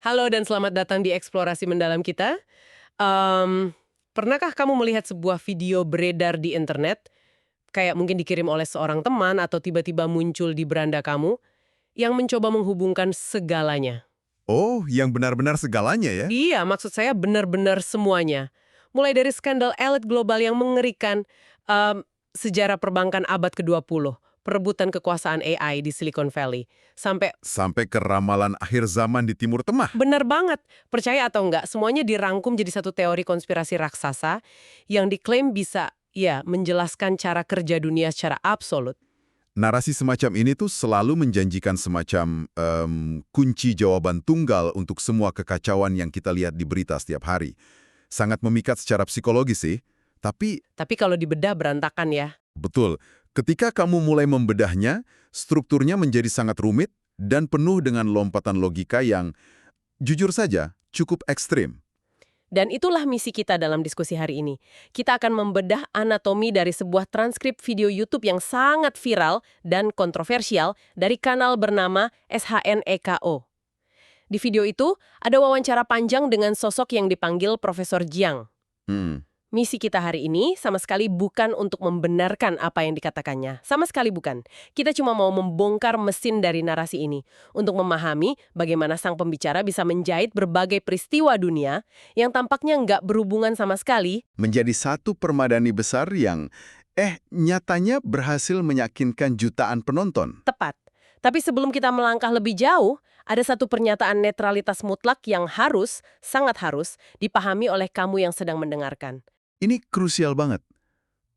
Halo dan selamat datang di eksplorasi mendalam kita. Pernahkah kamu melihat sebuah video beredar di internet, kayak mungkin dikirim oleh seorang teman atau tiba-tiba muncul di beranda kamu, yang mencoba menghubungkan segalanya? Oh, yang benar-benar segalanya ya? Iya, maksud saya benar-benar semuanya. Mulai dari skandal elit global yang mengerikan, sejarah perbankan abad ke-20, perebutan kekuasaan AI di Silicon Valley, sampai Sampai ke ramalan akhir zaman di Timur Tengah. benar banget. Percaya atau enggak, semuanya dirangkum jadi satu teori konspirasi raksasa yang diklaim bisa, ya, menjelaskan cara kerja dunia secara absolut. Narasi semacam ini tuh selalu menjanjikan semacam kunci jawaban tunggal untuk semua kekacauan yang kita lihat di berita setiap hari. Sangat memikat secara psikologis sih, tapi Tapi kalau dibedah berantakan ya. betul, ketika kamu mulai membedahnya, strukturnya menjadi sangat rumit dan penuh dengan lompatan logika yang, jujur saja, cukup ekstrim. Dan itulah misi kita dalam diskusi hari ini. Kita akan membedah anatomi dari sebuah transkrip video YouTube yang sangat viral dan kontroversial dari kanal bernama SHNEKO. Di video itu, ada wawancara panjang dengan sosok yang dipanggil Profesor Jiang. Hmm. Misi kita hari ini sama sekali bukan untuk membenarkan apa yang dikatakannya. Sama sekali bukan. Kita cuma mau membongkar mesin dari narasi ini untuk memahami bagaimana sang pembicara bisa menjahit berbagai peristiwa dunia yang tampaknya nggak berhubungan sama sekali. Menjadi satu permadani besar yang, nyatanya berhasil meyakinkan jutaan penonton. Tepat. Tapi sebelum kita melangkah lebih jauh, ada satu pernyataan netralitas mutlak yang harus, sangat harus, dipahami oleh kamu yang sedang mendengarkan. Ini krusial banget.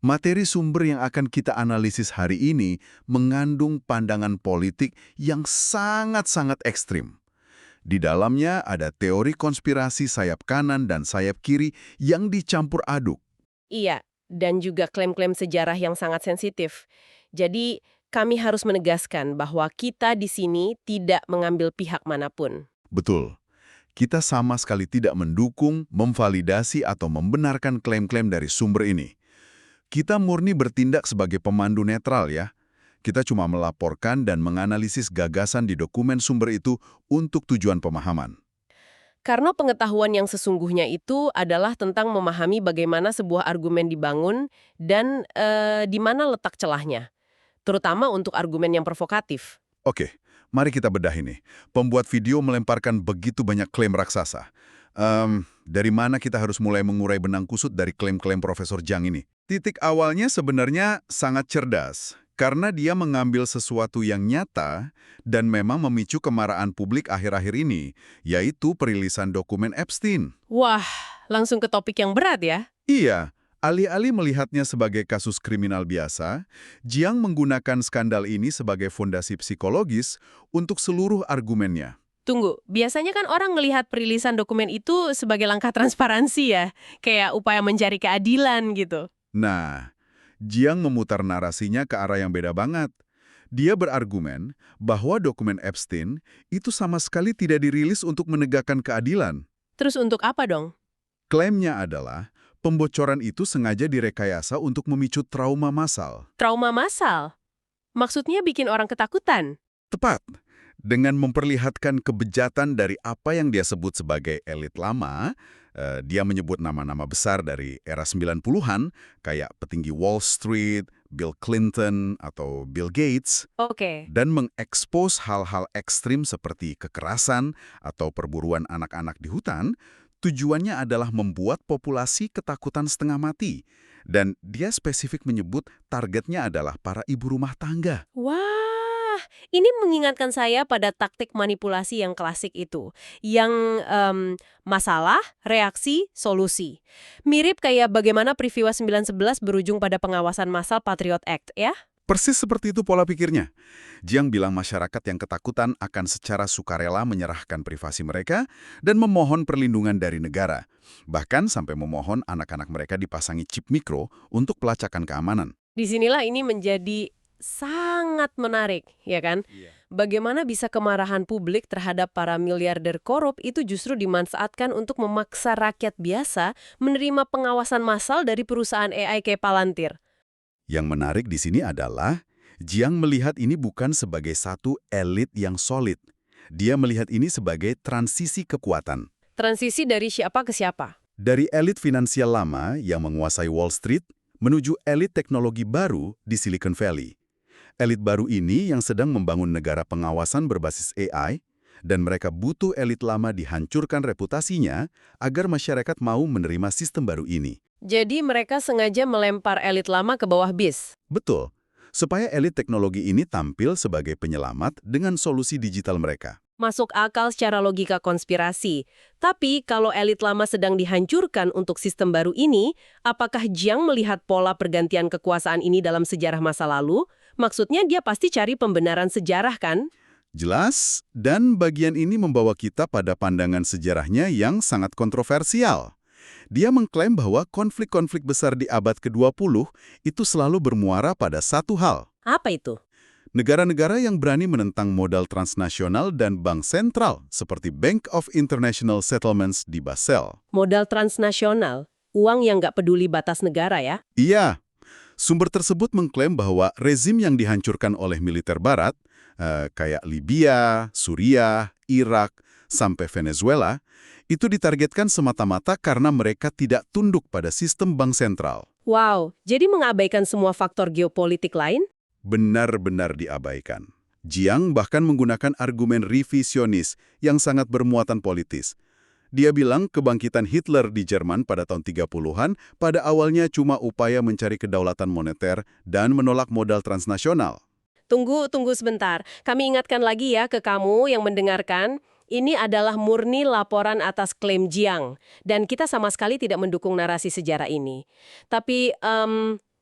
Materi sumber yang akan kita analisis hari ini mengandung pandangan politik yang sangat-sangat ekstrim. Di dalamnya ada teori konspirasi sayap kanan dan sayap kiri yang dicampur aduk. Iya, dan juga klaim-klaim sejarah yang sangat sensitif. Jadi, kami harus menegaskan bahwa kita di sini tidak mengambil pihak manapun. Betul. Kita sama sekali tidak mendukung, memvalidasi, atau membenarkan klaim-klaim dari sumber ini. Kita murni bertindak sebagai pemandu netral ya. Kita cuma melaporkan dan menganalisis gagasan di dokumen sumber itu untuk tujuan pemahaman. Karena pengetahuan yang sesungguhnya itu adalah tentang memahami bagaimana sebuah argumen dibangun dan di mana letak celahnya. Terutama untuk argumen yang provokatif. Oke, mari kita bedah ini. Pembuat video melemparkan begitu banyak klaim raksasa. Dari mana kita harus mulai mengurai benang kusut dari klaim-klaim Profesor Jiang ini? Titik awalnya sebenarnya sangat cerdas, karena dia mengambil sesuatu yang nyata dan memang memicu kemarahan publik akhir-akhir ini, yaitu perilisan dokumen Epstein. Wah, langsung ke topik yang berat ya. Iya, alih-alih melihatnya sebagai kasus kriminal biasa, Jiang menggunakan skandal ini sebagai fondasi psikologis untuk seluruh argumennya. Tunggu, biasanya kan orang melihat perilisan dokumen itu sebagai langkah transparansi ya. Kayak upaya mencari keadilan gitu. Nah, Jiang memutar narasinya ke arah yang beda banget. Dia berargumen bahwa dokumen Epstein itu sama sekali tidak dirilis untuk menegakkan keadilan. Terus untuk apa dong? Klaimnya adalah pembocoran itu sengaja direkayasa untuk memicu trauma massal. Trauma massal. Maksudnya bikin orang ketakutan. Tepat. Dengan memperlihatkan kebejatan dari apa yang dia sebut sebagai elit lama, dia menyebut nama-nama besar dari era 90-an, kayak petinggi Wall Street, Bill Clinton, atau Bill Gates, Oke. dan mengekspos hal-hal ekstrim seperti kekerasan atau perburuan anak-anak di hutan. Tujuannya adalah membuat populasi ketakutan setengah mati. Dan dia spesifik menyebut targetnya adalah para ibu rumah tangga. Wah, ini mengingatkan saya pada taktik manipulasi yang klasik itu. Yang masalah, reaksi, solusi. Mirip kayak bagaimana peristiwa 9/11 berujung pada pengawasan massal Patriot Act, ya? Persis seperti itu pola pikirnya. Jiang bilang masyarakat yang ketakutan akan secara sukarela menyerahkan privasi mereka dan memohon perlindungan dari negara. Bahkan sampai memohon anak-anak mereka dipasangi chip mikro untuk pelacakan keamanan. Disinilah ini menjadi sangat menarik, ya kan? Bagaimana bisa kemarahan publik terhadap para miliarder korup itu justru dimanfaatkan untuk memaksa rakyat biasa menerima pengawasan massal dari perusahaan AI kayak Palantir. Yang menarik di sini adalah Jiang melihat ini bukan sebagai satu elit yang solid. Dia melihat ini sebagai transisi kekuatan. Transisi dari siapa ke siapa? Dari elit finansial lama yang menguasai Wall Street menuju elit teknologi baru di Silicon Valley. Elit baru ini yang sedang membangun negara pengawasan berbasis AI, dan mereka butuh elit lama dihancurkan reputasinya agar masyarakat mau menerima sistem baru ini. Jadi mereka sengaja melempar elit lama ke bawah bis. Betul, supaya elit teknologi ini tampil sebagai penyelamat dengan solusi digital mereka. Masuk akal secara logika konspirasi. Tapi kalau elit lama sedang dihancurkan untuk sistem baru ini, apakah Jiang melihat pola pergantian kekuasaan ini dalam sejarah masa lalu? Maksudnya dia pasti cari pembenaran sejarah kan? Jelas, dan bagian ini membawa kita pada pandangan sejarahnya yang sangat kontroversial. Dia mengklaim bahwa konflik-konflik besar di abad ke-20 itu selalu bermuara pada satu hal. Apa itu? Negara-negara yang berani menentang modal transnasional dan bank sentral, seperti Bank of International Settlements di Basel. Modal transnasional, uang yang nggak peduli batas negara ya? Iya, sumber tersebut mengklaim bahwa rezim yang dihancurkan oleh militer barat, kayak Libya, Suriah, Irak, sampai Venezuela, itu ditargetkan semata-mata karena mereka tidak tunduk pada sistem bank sentral. Wow, jadi mengabaikan semua faktor geopolitik lain? Benar-benar diabaikan. Jiang bahkan menggunakan argumen revisionis yang sangat bermuatan politis. Dia bilang kebangkitan Hitler di Jerman pada tahun 30-an pada awalnya cuma upaya mencari kedaulatan moneter dan menolak modal transnasional. Tunggu sebentar. Kami ingatkan lagi ya ke kamu yang mendengarkan. Ini adalah murni laporan atas klaim Jiang. Dan kita sama sekali tidak mendukung narasi sejarah ini. Tapi,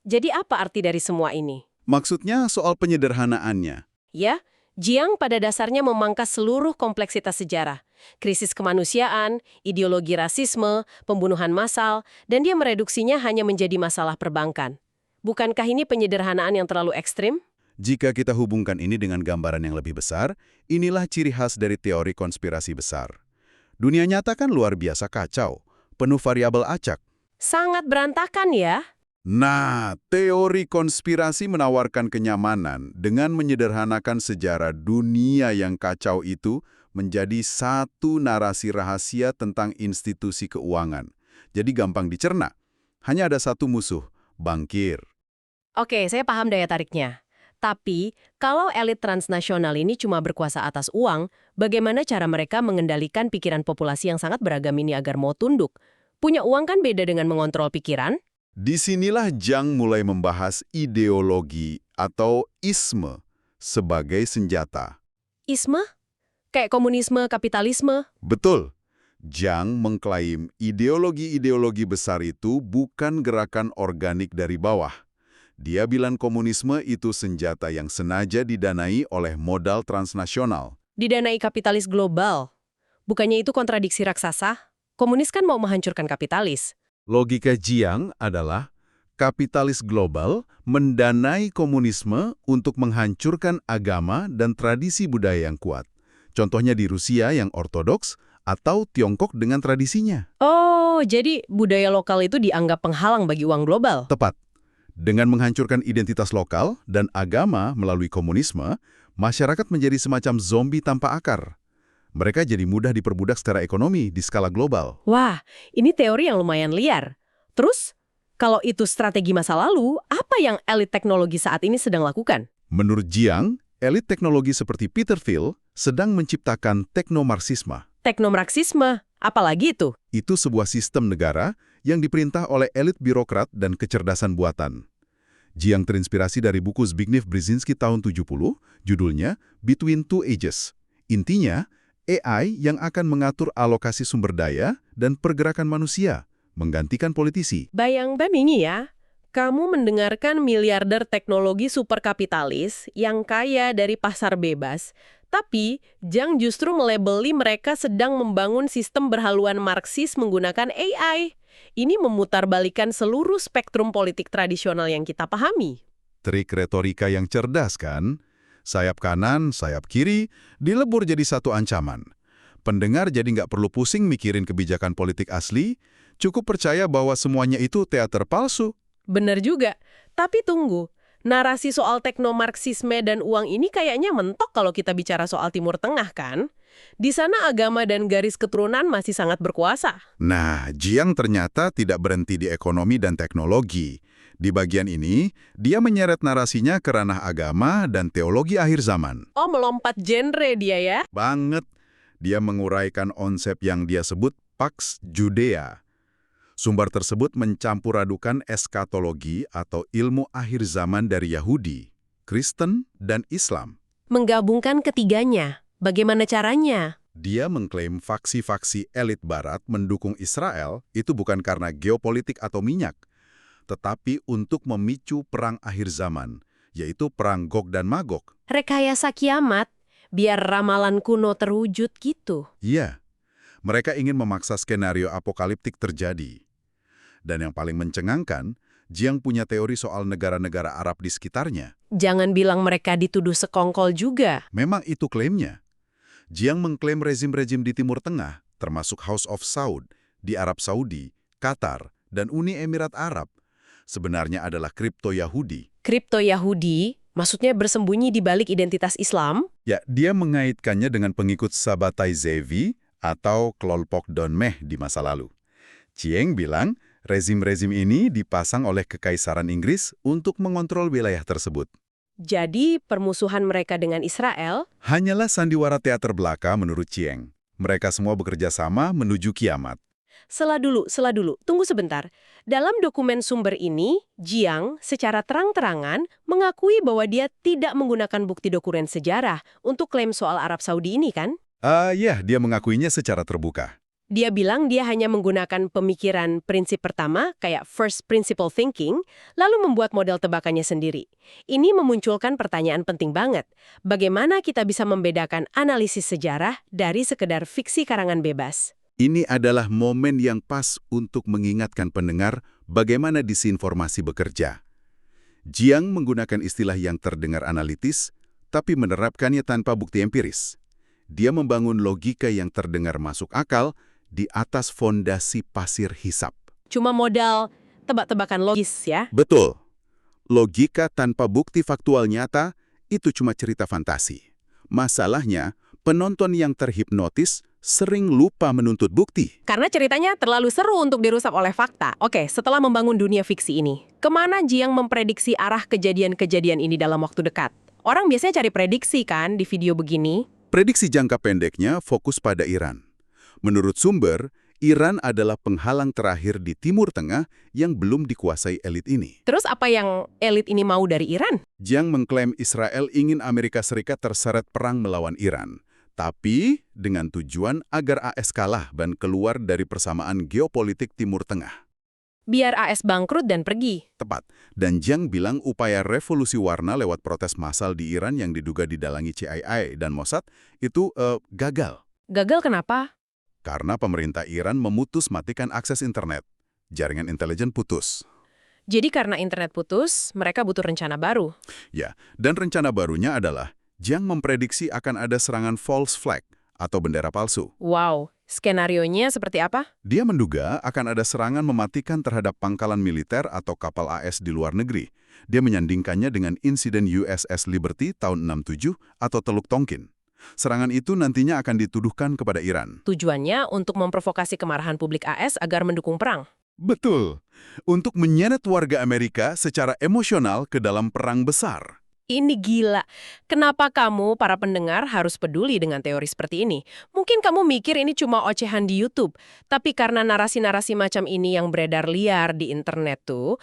jadi apa arti dari semua ini? Maksudnya soal penyederhanaannya. Ya, Jiang pada dasarnya memangkas seluruh kompleksitas sejarah. Krisis kemanusiaan, ideologi rasisme, pembunuhan massal, dan dia mereduksinya hanya menjadi masalah perbankan. Bukankah ini penyederhanaan yang terlalu ekstrim? Jika kita hubungkan ini dengan gambaran yang lebih besar, inilah ciri khas dari teori konspirasi besar. Dunia nyata kan luar biasa kacau, penuh variabel acak. Sangat berantakan ya. Nah, teori konspirasi menawarkan kenyamanan dengan menyederhanakan sejarah dunia yang kacau itu menjadi satu narasi rahasia tentang institusi keuangan. Jadi gampang dicerna. Hanya ada satu musuh, bankir. Oke, saya paham daya tariknya. Tapi, kalau elit transnasional ini cuma berkuasa atas uang, bagaimana cara mereka mengendalikan pikiran populasi yang sangat beragam ini agar mau tunduk? Punya uang kan beda dengan mengontrol pikiran? Disinilah Jiang mulai membahas ideologi atau isme sebagai senjata. Isme? Kayak komunisme, kapitalisme? Betul. Jiang mengklaim ideologi-ideologi besar itu bukan gerakan organik dari bawah. Dia bilang komunisme itu senjata yang sengaja didanai oleh modal transnasional. Didanai kapitalis global. Bukannya itu kontradiksi raksasa? Komunis kan mau menghancurkan kapitalis. Logika Jiang adalah kapitalis global mendanai komunisme untuk menghancurkan agama dan tradisi budaya yang kuat. Contohnya di Rusia yang ortodoks atau Tiongkok dengan tradisinya. Oh, jadi budaya lokal itu dianggap penghalang bagi uang global? Tepat. Dengan menghancurkan identitas lokal dan agama melalui komunisme, masyarakat menjadi semacam zombie tanpa akar. Mereka jadi mudah diperbudak secara ekonomi di skala global. Wah, ini teori yang lumayan liar. Terus, kalau itu strategi masa lalu, apa yang elit teknologi saat ini sedang lakukan? Menurut Jiang, elit teknologi seperti Peter Thiel sedang menciptakan teknomarxisme. Teknomarxisme? Apalagi itu? Itu sebuah sistem negara yang diperintah oleh elit birokrat dan kecerdasan buatan. Jiang terinspirasi dari buku Zbigniew Brzezinski tahun 70, judulnya Between Two Ages. Intinya, AI yang akan mengatur alokasi sumber daya dan pergerakan manusia, menggantikan politisi. Bayang-bayangi ya, kamu mendengarkan miliarder teknologi superkapitalis yang kaya dari pasar bebas, tapi Jiang justru melabeli mereka sedang membangun sistem berhaluan Marxis menggunakan AI. Ini memutarbalikkan seluruh spektrum politik tradisional yang kita pahami. Trik retorika yang cerdas kan? Sayap kanan, sayap kiri, dilebur jadi satu ancaman. Pendengar jadi nggak perlu pusing mikirin kebijakan politik asli, cukup percaya bahwa semuanya itu teater palsu. Benar juga. Tapi tunggu, Narasi soal teknomarksisme dan uang ini kayaknya mentok kalau kita bicara soal Timur Tengah kan? Di sana agama dan garis keturunan masih sangat berkuasa. Nah, Jiang ternyata tidak berhenti di ekonomi dan teknologi. Di bagian ini, dia menyeret narasinya ke ranah agama dan teologi akhir zaman. Oh, melompat genre dia ya? Banget. Dia menguraikan konsep yang dia sebut Pax Judea. Sumber tersebut mencampur adukan eskatologi atau ilmu akhir zaman dari Yahudi, Kristen, dan Islam. Menggabungkan ketiganya. Bagaimana caranya? Dia mengklaim faksi-faksi elit barat mendukung Israel itu bukan karena geopolitik atau minyak, tetapi untuk memicu perang akhir zaman, yaitu perang Gog dan Magog. Rekayasa kiamat, biar ramalan kuno terwujud gitu. Iya, mereka ingin memaksa skenario apokaliptik terjadi. Dan yang paling mencengangkan, Jiang punya teori soal negara-negara Arab di sekitarnya. Jangan bilang mereka dituduh sekongkol juga. Memang itu klaimnya. Jiang mengklaim rezim-rezim di Timur Tengah, termasuk House of Saud, di Arab Saudi, Qatar, dan Uni Emirat Arab, sebenarnya adalah kripto Yahudi. Kripto Yahudi, maksudnya bersembunyi di balik identitas Islam? Ya, dia mengaitkannya dengan pengikut Sabbatai Zevi atau kelompok Donmeh di masa lalu. Jiang bilang, rezim-rezim ini dipasang oleh Kekaisaran Inggris untuk mengontrol wilayah tersebut. Jadi, permusuhan mereka dengan Israel? Hanyalah sandiwara teater belaka menurut Jiang. Mereka semua bekerja sama menuju kiamat. Sela dulu. Tunggu sebentar. Dalam dokumen sumber ini, Jiang secara terang-terangan mengakui bahwa dia tidak menggunakan bukti dokumen sejarah untuk klaim soal Arab Saudi ini kan? Ya, dia mengakuinya secara terbuka. Dia bilang dia hanya menggunakan pemikiran prinsip pertama, kayak first principle thinking, lalu membuat model tebakannya sendiri. Ini memunculkan pertanyaan penting banget. Bagaimana kita bisa membedakan analisis sejarah dari sekedar fiksi karangan bebas? Ini adalah momen yang pas untuk mengingatkan pendengar bagaimana disinformasi bekerja. Jiang menggunakan istilah yang terdengar analitis, tapi menerapkannya tanpa bukti empiris. Dia membangun logika yang terdengar masuk akal di atas fondasi pasir hisap. Cuma modal tebak-tebakan logis ya? Betul. Logika tanpa bukti faktual nyata itu cuma cerita fantasi. Masalahnya, penonton yang terhipnotis sering lupa menuntut bukti. Karena ceritanya terlalu seru untuk dirusak oleh fakta. Oke, setelah membangun dunia fiksi ini, kemana Jiang memprediksi arah kejadian-kejadian ini dalam waktu dekat? Orang biasanya cari prediksi kan di video begini? Prediksi jangka pendeknya fokus pada Iran. Menurut sumber, Iran adalah penghalang terakhir di Timur Tengah yang belum dikuasai elit ini. Terus apa yang elit ini mau dari Iran? Jiang mengklaim Israel ingin Amerika Serikat terseret perang melawan Iran, tapi dengan tujuan agar AS kalah dan keluar dari persamaan geopolitik Timur Tengah. Biar AS bangkrut dan pergi. Tepat. Dan Jiang bilang upaya revolusi warna lewat protes massal di Iran yang diduga didalangi CIA dan Mossad itu gagal. Gagal kenapa? Karena pemerintah Iran memutus matikan akses internet. Jaringan intelijen putus. Jadi karena internet putus, mereka butuh rencana baru. Ya, dan rencana barunya adalah Jiang memprediksi akan ada serangan false flag atau bendera palsu. Wow, skenarionya seperti apa? Dia menduga akan ada serangan mematikan terhadap pangkalan militer atau kapal AS di luar negeri. Dia menyandingkannya dengan insiden USS Liberty tahun 67 atau Teluk Tonkin. Serangan itu nantinya akan dituduhkan kepada Iran. Tujuannya untuk memprovokasi kemarahan publik AS agar mendukung perang. Betul. Untuk menyeret warga Amerika secara emosional ke dalam perang besar. Ini gila. Kenapa kamu, para pendengar, harus peduli dengan teori seperti ini? Mungkin kamu mikir ini cuma ocehan di YouTube. Tapi karena narasi-narasi macam ini yang beredar liar di internet tuh,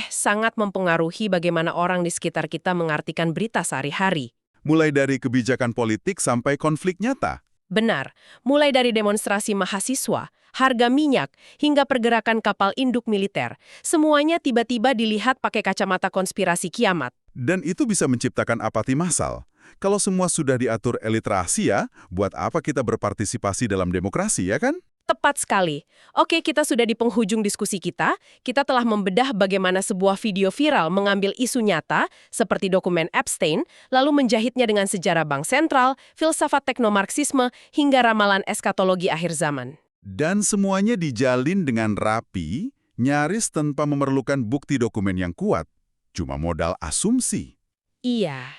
sangat mempengaruhi bagaimana orang di sekitar kita mengartikan berita sehari-hari. Mulai dari kebijakan politik sampai konflik nyata. Benar. Mulai dari demonstrasi mahasiswa, harga minyak, hingga pergerakan kapal induk militer. Semuanya tiba-tiba dilihat pakai kacamata konspirasi kiamat. Dan itu bisa menciptakan apati massal. Kalau semua sudah diatur elit rahasia, buat apa kita berpartisipasi dalam demokrasi, ya kan? Tepat sekali. Oke, kita sudah di penghujung diskusi kita. Kita telah membedah bagaimana sebuah video viral mengambil isu nyata, seperti dokumen Epstein, lalu menjahitnya dengan sejarah bank sentral, filsafat teknomarksisme, hingga ramalan eskatologi akhir zaman. Dan semuanya dijalin dengan rapi, nyaris tanpa memerlukan bukti dokumen yang kuat. cuma modal asumsi. Iya.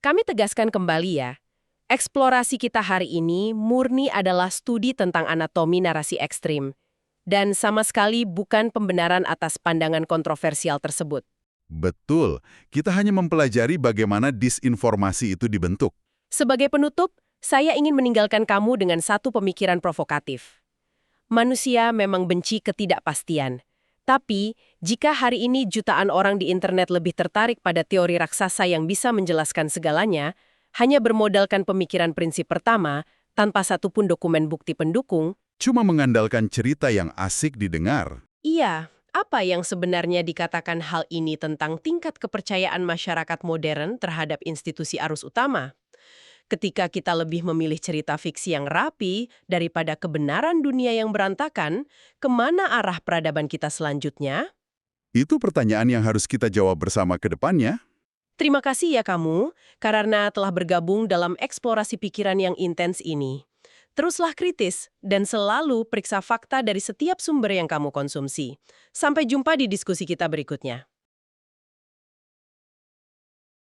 Kami tegaskan kembali ya, eksplorasi kita hari ini murni adalah studi tentang anatomi narasi ekstrim. Dan sama sekali bukan pembenaran atas pandangan kontroversial tersebut. Betul, kita hanya mempelajari bagaimana disinformasi itu dibentuk. Sebagai penutup, saya ingin meninggalkan kamu dengan satu pemikiran provokatif. Manusia memang benci ketidakpastian. Tapi, jika hari ini jutaan orang di internet lebih tertarik pada teori raksasa yang bisa menjelaskan segalanya, hanya bermodalkan pemikiran prinsip pertama, tanpa satupun dokumen bukti pendukung, Cuma mengandalkan cerita yang asik didengar. iya, apa yang sebenarnya dikatakan hal ini tentang tingkat kepercayaan masyarakat modern terhadap institusi arus utama? Ketika kita lebih memilih cerita fiksi yang rapi daripada kebenaran dunia yang berantakan, kemana arah peradaban kita selanjutnya? Itu pertanyaan yang harus kita jawab bersama ke depannya. Terima kasih ya kamu, karena telah bergabung dalam eksplorasi pikiran yang intens ini. Teruslah kritis dan selalu periksa fakta dari setiap sumber yang kamu konsumsi. Sampai jumpa di diskusi kita berikutnya.